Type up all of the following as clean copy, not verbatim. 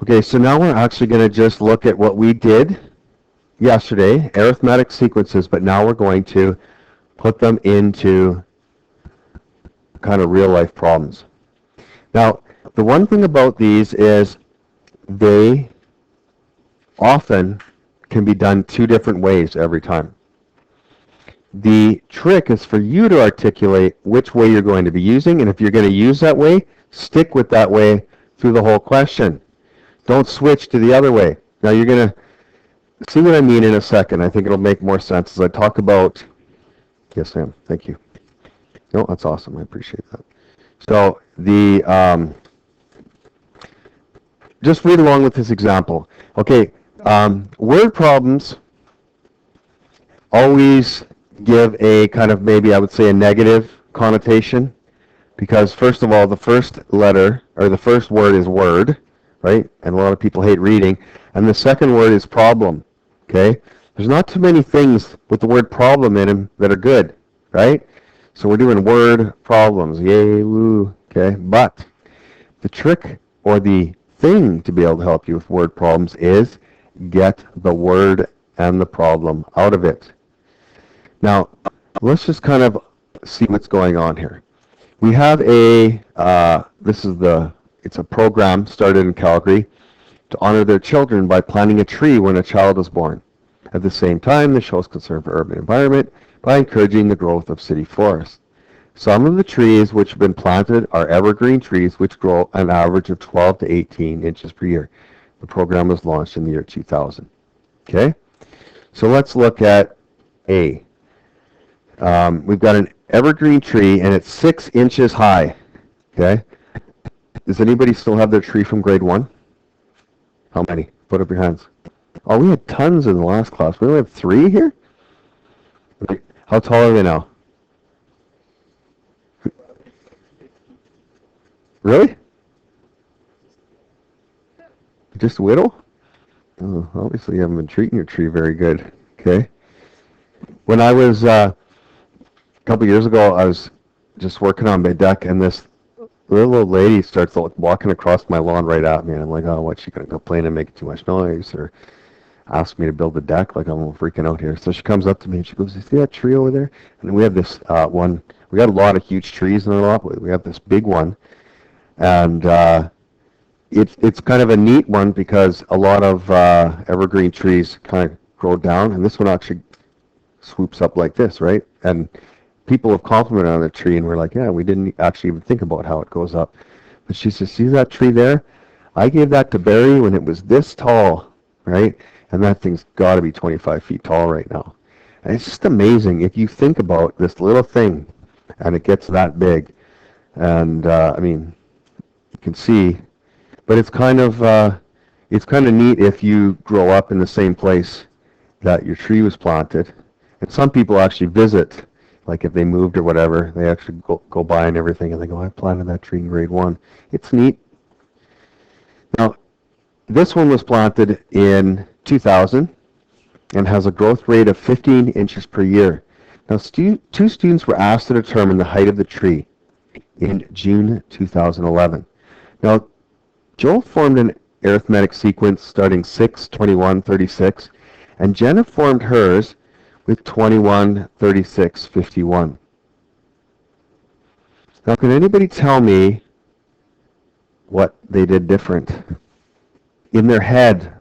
Okay, so now we're actually going to just look at what we did yesterday, arithmetic sequences, but now we're going to put them into kind of real life problems. Now, the one thing about these is they often can be done two different ways every time. The trick is for you to articulate which way you're going to be using, and if you're going to use that way, stick with that way through the whole question. Don't switch to the other way. Now you're going to see what I mean in a second. I think it'll make more sense as I talk about... Yes, Sam. Thank you. No, that's awesome. I appreciate that. So just read along with this example. Okay, word problems always give a kind of, maybe I would say, a negative connotation, because first of all, the first letter or the first word is word, right? And a lot of people hate reading. And the second word is problem. Okay, there's not too many things with the word problem in them that are good, right? So we're doing word problems, yay, woo. Okay, but the trick or the thing to be able to help you with word problems is get the word and the problem out of it. Now, let's just kind of see what's going on here. We have it's a program started in Calgary to honor their children by planting a tree when a child is born. At the same time, this shows concern for urban environment by encouraging the growth of city forests. Some of the trees which have been planted are evergreen trees which grow an average of 12 to 18 inches per year. The program was launched in the year 2000. Okay, so let's look at A. We've got an evergreen tree and it's 6 inches high. Okay, does anybody still have their tree from grade 1? How many? Put up your hands. Oh, we had tons in the last class. We only have 3 here? How tall are they now? Really? Just whittle? Oh, obviously you haven't been treating your tree very good. Okay. When I was, a couple years ago, I was just working on my deck, and this little old lady starts walking across my lawn right at me, and I'm like, oh, what's she going to complain and make too much noise, or ask me to build a deck? Like, I'm freaking out here. So she comes up to me, and she goes, you see that tree over there? And we have this one, we got a lot of huge trees in our lot, but we have this big one, and it's kind of a neat one because a lot of evergreen trees kind of grow down, and this one actually swoops up like this, right? And people have complimented on the tree, and we're like, yeah, we didn't actually even think about how it goes up. But she says, see that tree there? I gave that to Barry when it was this tall, right? And that thing's got to be 25 feet tall right now. And it's just amazing if you think about this little thing, and it gets that big. And I mean, you can see, but it's kind of neat if you grow up in the same place that your tree was planted. And some people actually visit, like if they moved or whatever, they actually go by and everything, and they go, I planted that tree in grade 1. It's neat. Now, this one was planted in 2000 and has a growth rate of 15 inches per year. Now, 2 students were asked to determine the height of the tree in June 2011. Now, Joel formed an arithmetic sequence starting 6, 21, 36, and Jenna formed hers with 21, 36, 51. Now, can anybody tell me what they did different? In their head,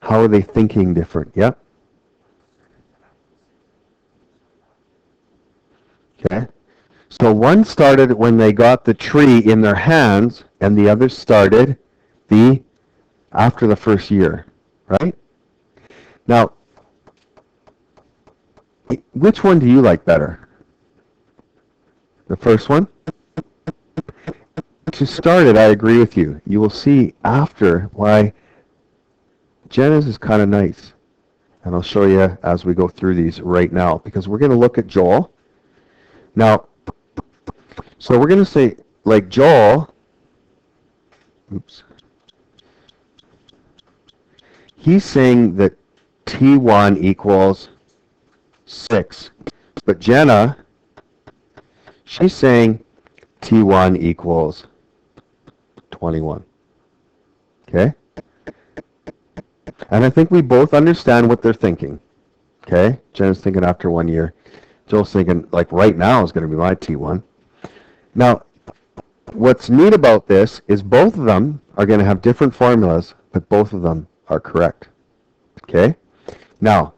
how are they thinking different? Yep. Okay. So one started when they got the tree in their hands, and the other started after the first year, right? Now, which one do you like better? The first one? To start it, I agree with you. You will see after why Jenna's is kind of nice. And I'll show you as we go through these right now, because we're going to look at Joel. Now, so we're going to say, like Joel, oops, he's saying that T1 equals 6. But Jenna, she's saying T1 equals 21. Okay? And I think we both understand what they're thinking. Okay? Jen's thinking after 1 year. Joel's thinking, like, right now is going to be my T1. Now, what's neat about this is both of them are going to have different formulas, but both of them are correct. Okay? Now,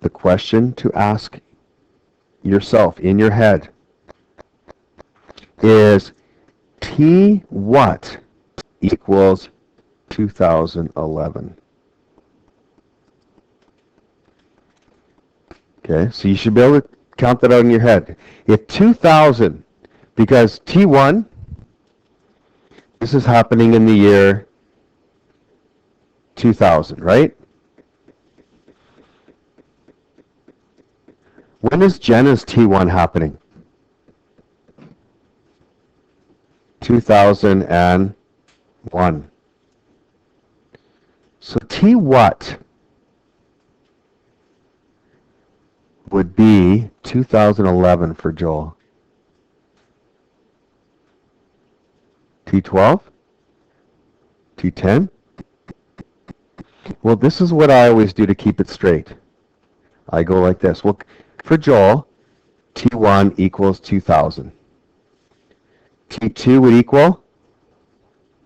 the question to ask yourself in your head is T what equals 2011? Okay, so you should be able to count that out in your head. If 2000, because T1, this is happening in the year 2000, right? When is Jenna's T1 happening? 2001. So T what would be 2011 for Joel? T12? T10? Well, this is what I always do to keep it straight. I go like this. Well, for Joel, T1 equals 2000. T2 would equal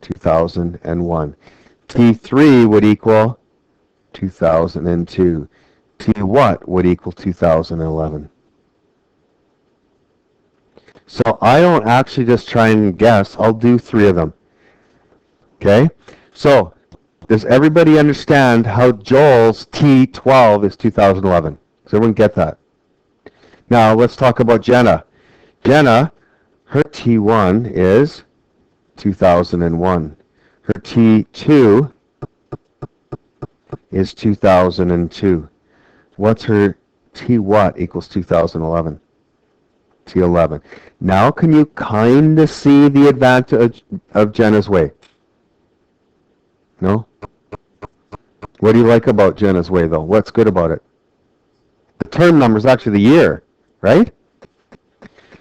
2001. T3 would equal 2002. T what would equal 2011. So I don't actually just try and guess. I'll do 3 of them. Okay? So does everybody understand how Joel's T12 is 2011? Does everyone get that? Now let's talk about Jenna. Jenna, her T1 is 2001. Her T2 is 2002. What's her T what equals 2011? T11. Now can you kind of see the advantage of Jenna's way? No? What do you like about Jenna's way, though? What's good about it? The term number is actually the year, right?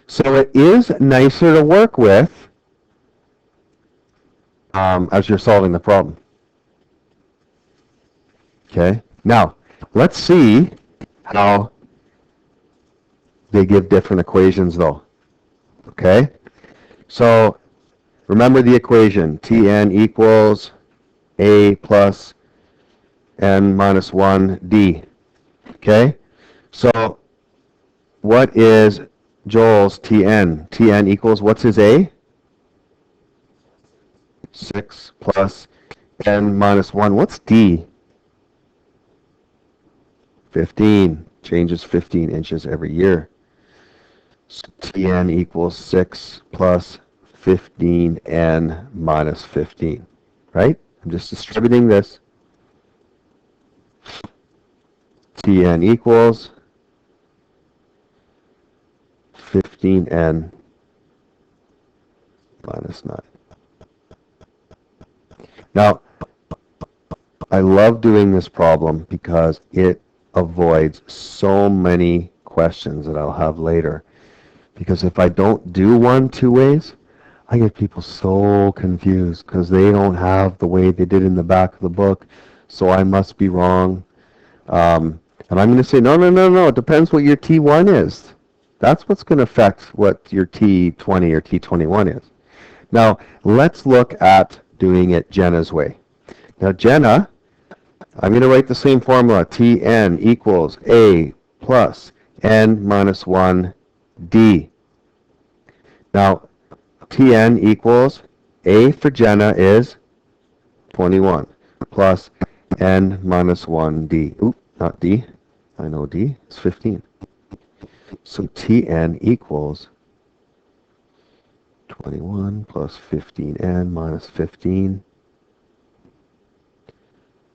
So it is nicer to work with as you're solving the problem. Okay? Now, let's see how they give different equations, though. Okay? So remember the equation. Tn equals A plus n minus 1d. Okay? So what is Joel's Tn? Tn equals, what's his A? 6 plus n minus 1. What's d? 15. Changes 15 inches every year. So Tn equals 6 plus 15n minus 15. Right? I'm just distributing this. Tn equals 15n minus 9. Now, I love doing this problem because it avoids so many questions that I'll have later. Because if I don't do 1 2 ways, I get people so confused because they don't have the way they did in the back of the book, so I must be wrong. And I'm going to say, no, it depends what your T1 is. That's what's going to affect what your T20 or T21 is. Now, let's look at doing it Jenna's way. Now, Jenna, I'm going to write the same formula. Tn equals A plus n minus 1 d. Now, Tn equals A for Jenna is 21 plus n minus 1 d. Oop, not d. I know d. It's 15. So Tn equals 21 plus 15n minus 15.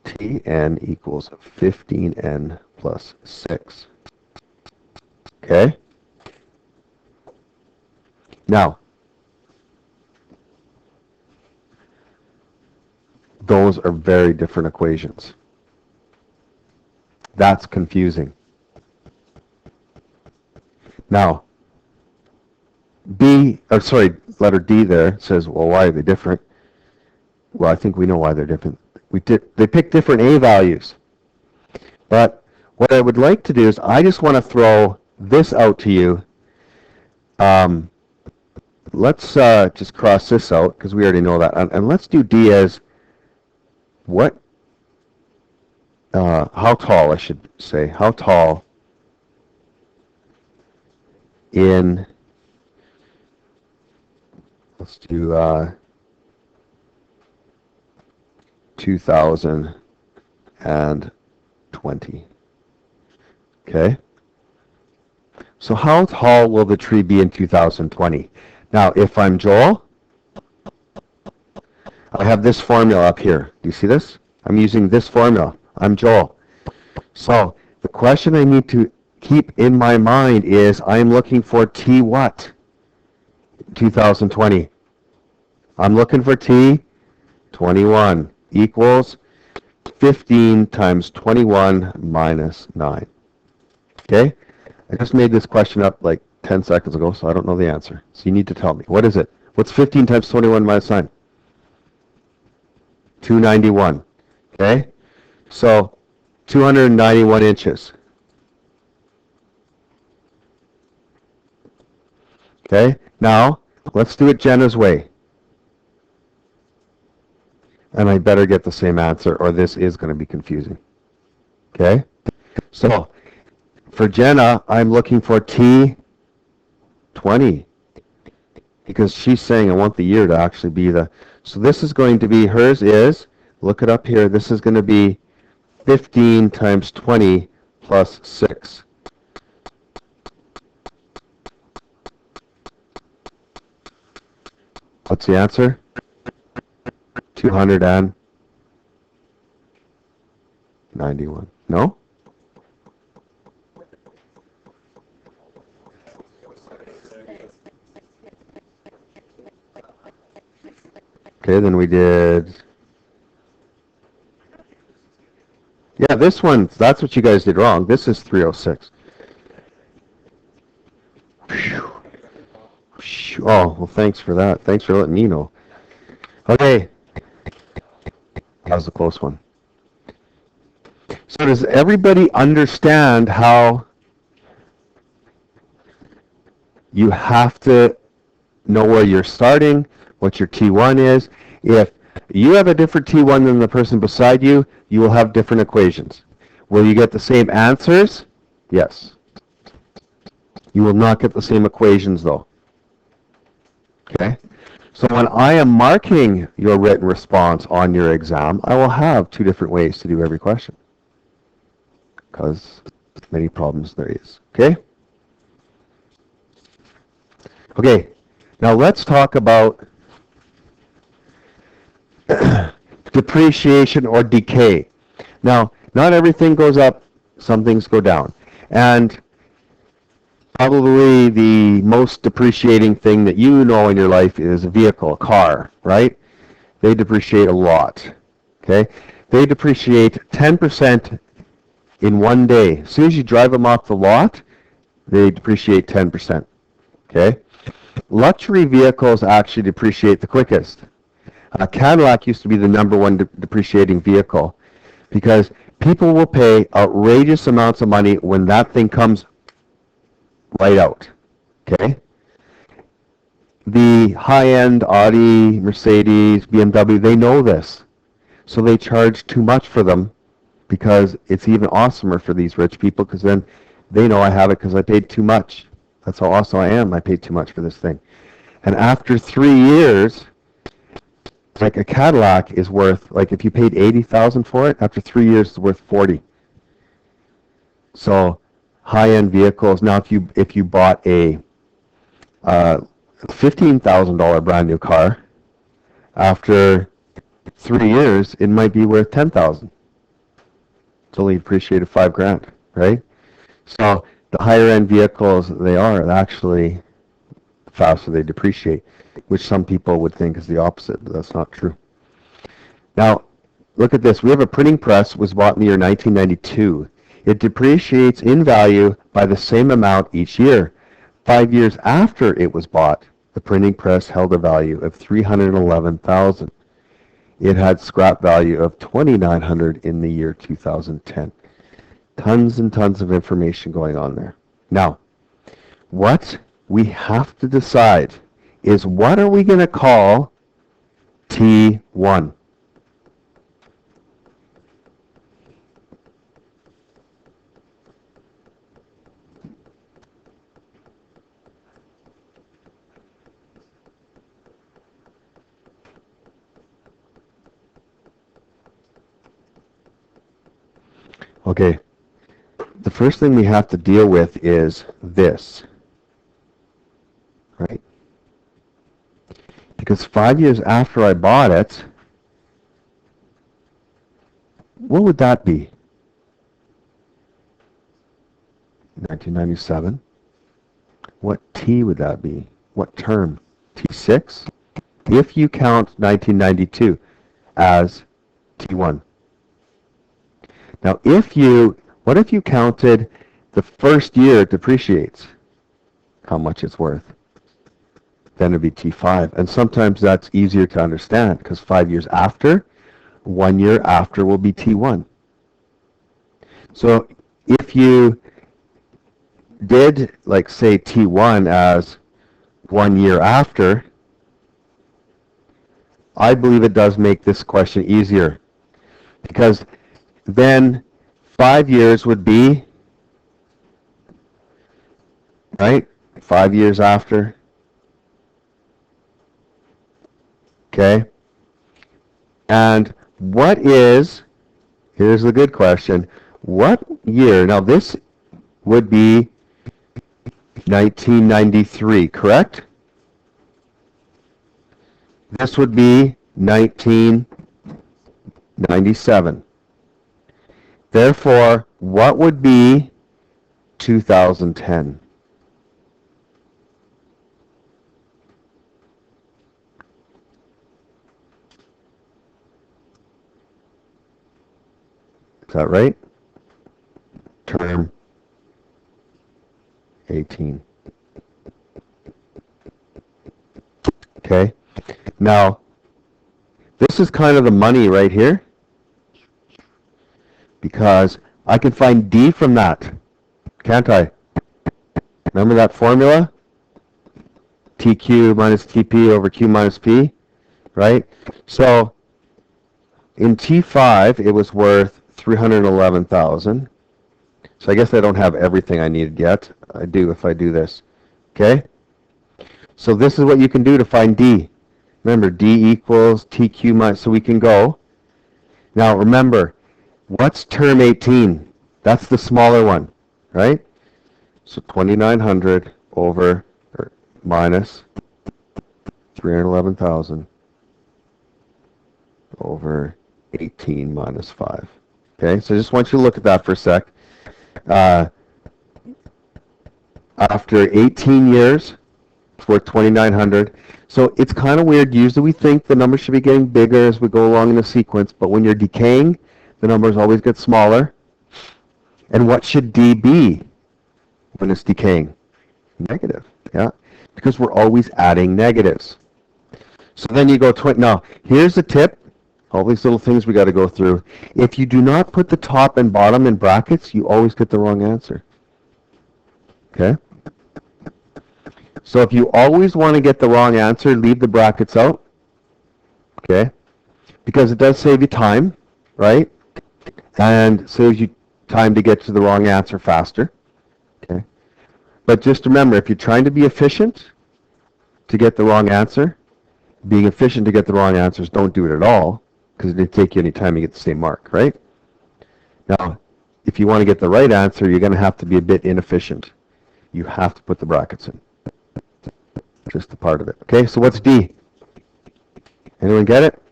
Tn equals 15n plus 6. Okay? Now, those are very different equations. That's confusing. Now, letter D there says, well, why are they different? Well, I think we know why they're different. They picked different A values. But what I would like to do is I just want to throw this out to you. Let's just cross this out because we already know that. And let's do D as what? How tall, I should say. How tall in, let's do 2020. Okay? So how tall will the tree be in 2020? Now, if I'm Joel, I have this formula up here. Do you see this? I'm using this formula. I'm Joel. So the question I need to keep in my mind is I'm looking for T what? 2020. I'm looking for T 21 equals 15 times 21 minus 9. Okay? I just made this question up like 10 seconds ago, so I don't know the answer. So you need to tell me. What is it? What's 15 times 21 minus 9? 291. Okay? So 291 inches. Okay? Now, let's do it Jenna's way. And I better get the same answer, or this is going to be confusing. Okay? So, for Jenna, I'm looking for T20. Because she's saying I want the year to actually be the... So this is going to be, hers is, look it up here, this is going to be 15 times 20 plus 6. What's the answer? 291. No? Okay, then we did... Yeah, this one, that's what you guys did wrong. This is 306. Whew. Oh, well, thanks for that. Thanks for letting me know. Okay. That was a close one. So does everybody understand how you have to know where you're starting, what your T1 is? If you have a different T1 than the person beside you, you will have different equations. Will you get the same answers? Yes. You will not get the same equations, though. Okay? So when I am marking your written response on your exam, I will have two different ways to do every question. Because many problems there is. Okay? Okay. Now let's talk about depreciation or decay. Now, not everything goes up, some things go down. And probably the most depreciating thing that you know in your life is a vehicle, a car, right? They depreciate a lot, okay? They depreciate 10% in one day. As soon as you drive them off the lot, they depreciate 10%, okay? Luxury vehicles actually depreciate the quickest. Cadillac used to be the number one depreciating vehicle because people will pay outrageous amounts of money when that thing comes right out, okay? The high-end Audi, Mercedes, BMW, they know this. So they charge too much for them because it's even awesomer for these rich people because then they know I have it because I paid too much. That's how awesome I am. I paid too much for this thing. And after 3 years, like a Cadillac is worth, like if you paid $80,000 for it, after 3 years it's worth $40,000. So high-end vehicles. Now, if you bought a $15,000 brand new car, after 3 years, it might be worth $10,000. It's only appreciated $5,000, right? So the higher-end vehicles they are, actually, the faster they depreciate, which some people would think is the opposite, but that's not true. Now, look at this. We have a printing press was bought in the year 1992. It depreciates in value by the same amount each year. 5 years after it was bought, the printing press held a value of $311,000. it had scrap value of $2,900 in the year 2010. Tons and tons of information going on there. Now, what we have to decide is, what are we going to call T1? Okay, the first thing we have to deal with is this, right? Because 5 years after I bought it, what would that be? 1997. What T would that be? What term? T6? If you count 1992 as T1. Now, what if you counted the first year it depreciates, how much it's worth? Then it'd be T5. And sometimes that's easier to understand, because 5 years after, 1 year after will be T1. So if you did, like, say T1 as 1 year after, I believe it does make this question easier, because then 5 years would be, right, 5 years after. Okay? And here's the good question, what year, now this would be 1993, correct? This would be 1997. Therefore, what would be 2010? Is that right? Term 18. Okay. Now, this is kind of the money right here, because I can find D from that, can't I? Remember that formula? TQ minus TP over Q minus P, right? So in T5, it was worth $311,000. So I guess I don't have everything I needed yet. I do if I do this. Okay? So this is what you can do to find D. Remember, D equals TQ minus, so we can go. Now remember, what's term 18? That's the smaller one, right? So 2,900 over, or minus 311,000 over 18 minus 5. Okay, so I just want you to look at that for a sec. After 18 years, it's worth 2,900. So it's kind of weird. Usually we think the numbers should be getting bigger as we go along in the sequence, but when you're decaying, the numbers always get smaller. And what should D be when it's decaying? Negative, yeah, because we're always adding negatives. So then you go, now, here's the tip. All these little things we got to go through. If you do not put the top and bottom in brackets, you always get the wrong answer. Okay? So if you always want to get the wrong answer, leave the brackets out. Okay? Because it does save you time, right? And saves you time to get to the wrong answer faster. Okay? But just remember, if you're trying to be efficient to get the wrong answer, being efficient to get the wrong answers, don't do it at all, because it didn't take you any time to get the same mark, right? Now, if you want to get the right answer, you're going to have to be a bit inefficient. You have to put the brackets in. Just a part of it. Okay, so what's D? Anyone get it?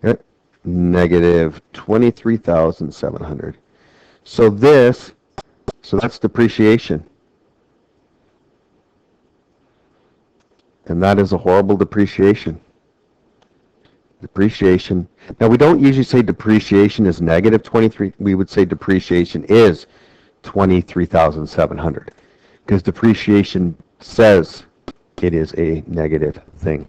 Okay. Negative 23,700. So that's depreciation. And that is a horrible depreciation. Depreciation. Now, we don't usually say depreciation is negative 23. We would say depreciation is 23,700, because depreciation says it is a negative thing.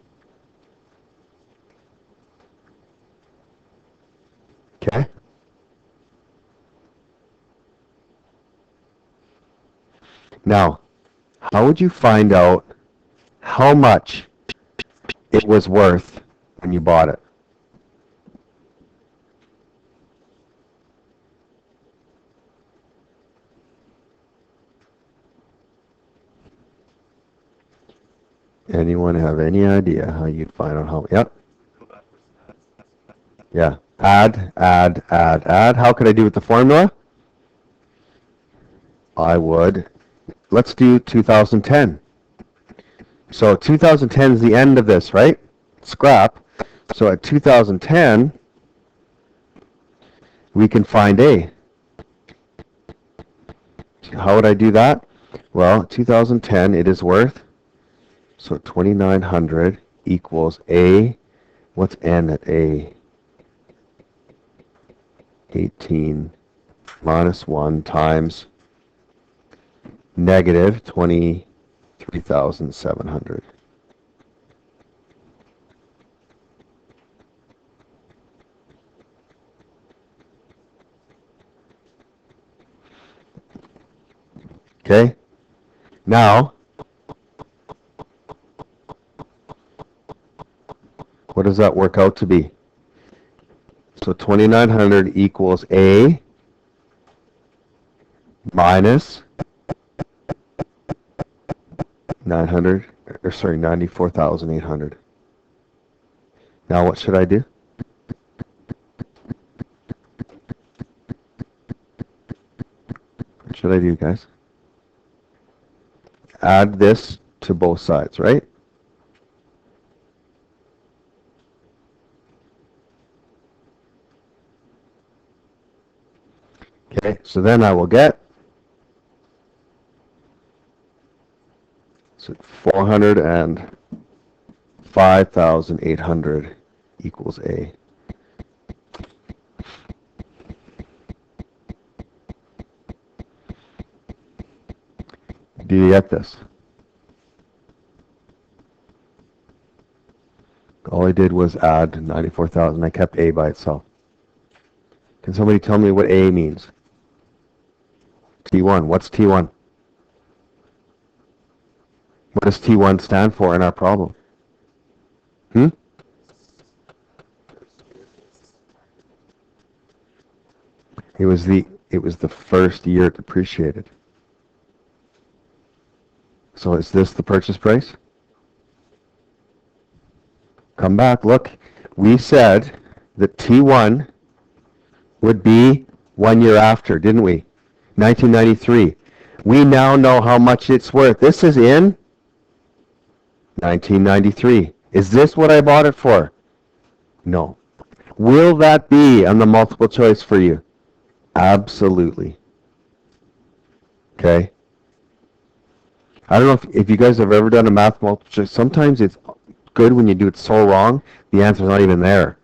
Okay? Now, how would you find out how much it was worth when you bought it? Anyone have any idea how you'd find out how? Yep. Yeah. Add, add, add, add. How could I do with the formula? I would. Let's do 2010. So 2010 is the end of this, right? Scrap. So at 2010, we can find A. How would I do that? Well, 2010, it is worth, so 2,900 equals A. What's N at A? 18 minus 1 times negative 23,700. Okay? Now, what does that work out to be? So 2,900 equals A minus 94,800. Now what should I do? What should I do, guys? Add this to both sides, right? Okay, so then I will get 405,800 equals A. Do you get this? All I did was add 94,000. I kept A by itself. Can somebody tell me what A means? T1. What's T1? What does T1 stand for in our problem? It was the first year it depreciated. So is this the purchase price? Come back, look. We said that T1 would be 1 year after, didn't we? 1993. We now know how much it's worth. This is in 1993. Is this what I bought it for? No. Will that be on the multiple choice for you? Absolutely. Okay. I don't know if you guys have ever done a math multiple choice. Sometimes it's good when you do it so wrong, the answer's not even there.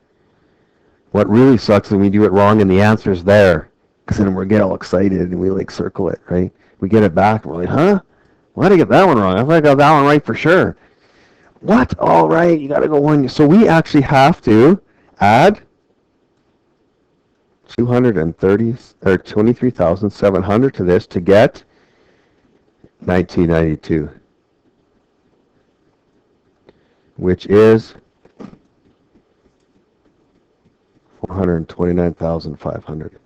What really sucks is when we do it wrong and the answer's there, because then we get all excited and we like circle it, right? We get it back and we're like, huh? Why did I get that one wrong? I thought I got that one right for sure. What? All right, you got to go one. So we actually have to add 230 or 23,700 to this to get 1992, which is 429,500.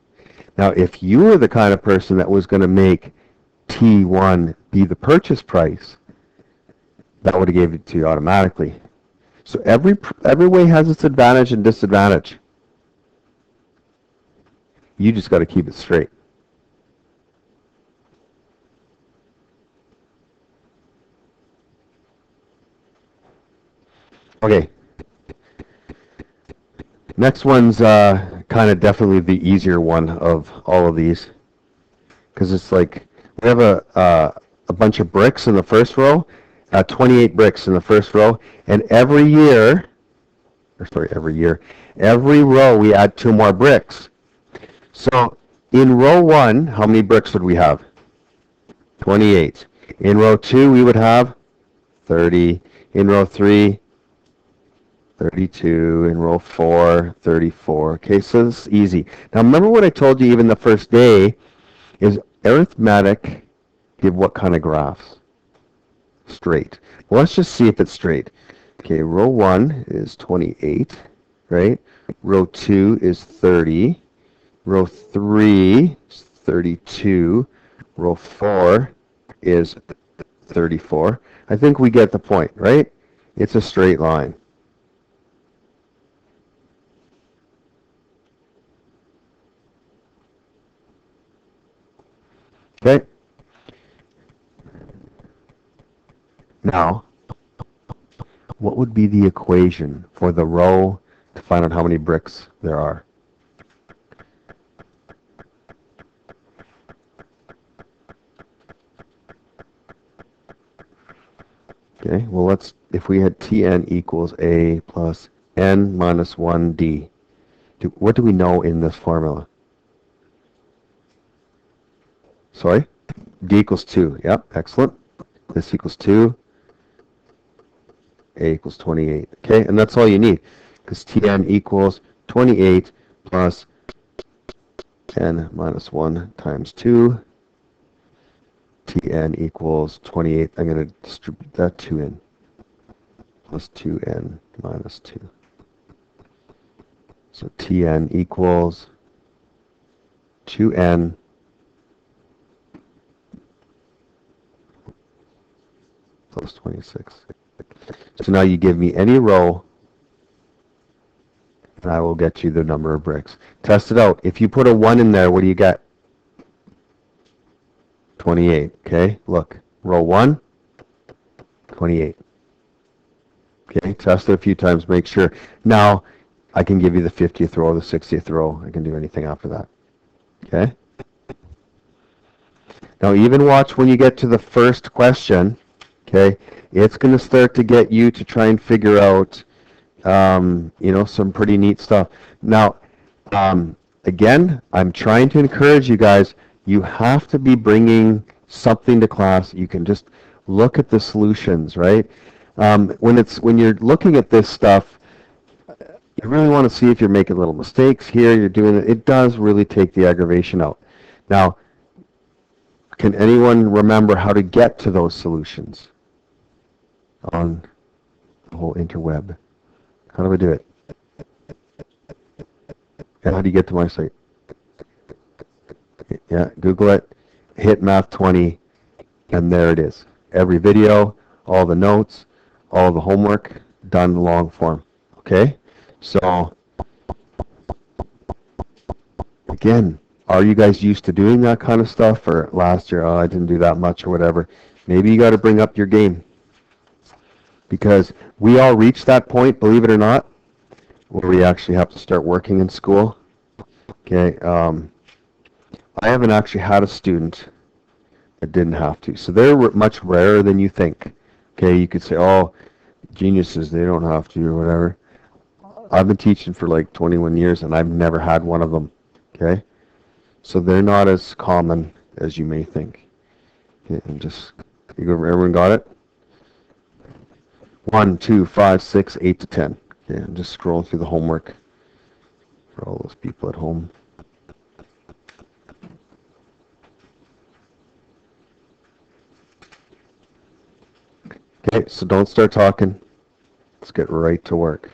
Now, if you were the kind of person that was going to make T1 be the purchase price, that would have gave it to you automatically. So every way has its advantage and disadvantage. You just got to keep it straight. Okay. Next one's kind of definitely the easier one of all of these, because it's like we have a bunch of bricks in the first row, 28 bricks in the first row, and every row we add 2 more bricks. So in row 1, how many bricks would we have? 28. In row 2, we would have 30. In row 3, 32, in row 4, 34. Okay, so this is easy. Now remember what I told you even the first day is arithmetic give what kind of graphs? Straight. Well, let's just see if it's straight. Okay, row 1 is 28, right? Row 2 is 30. Row 3 is 32. Row 4 is 34. I think we get the point, right? It's a straight line. Okay. Now, what would be the equation for the row to find out how many bricks there are? Okay, well if we had Tn equals A plus N minus 1D, what do we know in this formula? Sorry? D equals 2. Yep, excellent. This equals 2. A equals 28. Okay, and that's all you need, because Tn equals 28 plus N minus 1 times 2. Tn equals 28. I'm going to distribute that 2n plus 2n minus 2. So Tn equals 2n plus 26. So now you give me any row, and I will get you the number of bricks. Test it out. If you put a 1 in there, what do you get? 28. Okay, look. Row 1, 28. Okay, test it a few times, make sure. Now, I can give you the 50th row, the 60th row. I can do anything after that. Okay? Now, even watch when you get to the first question. Okay? It's going to start to get you to try and figure out, some pretty neat stuff. Now, again, I'm trying to encourage you guys. You have to be bringing something to class. You can just look at the solutions, right? When you're looking at this stuff, you really want to see if you're making little mistakes here. You're doing it. It does really take the aggravation out. Now, can anyone remember how to get to those solutions on the whole interweb? How do I do it? And how do you get to my site? Yeah, Google it, hit Math 20, and there it is. Every video, all the notes, all the homework, done long form. Okay? So, again, are you guys used to doing that kind of stuff? Or last year, I didn't do that much or whatever. Maybe you got to bring up your game. Because we all reach that point, believe it or not, where we actually have to start working in school. Okay, I haven't actually had a student that didn't have to. So they're much rarer than you think. Okay, you could say, oh, geniuses, they don't have to or whatever. I've been teaching for like 21 years and I've never had one of them. Okay, so they're not as common as you may think. Okay, and just, everyone got it? 1, 2, 5, 6, 8 to 10. Okay, I'm just scrolling through the homework for all those people at home. Okay, so don't start talking. Let's get right to work.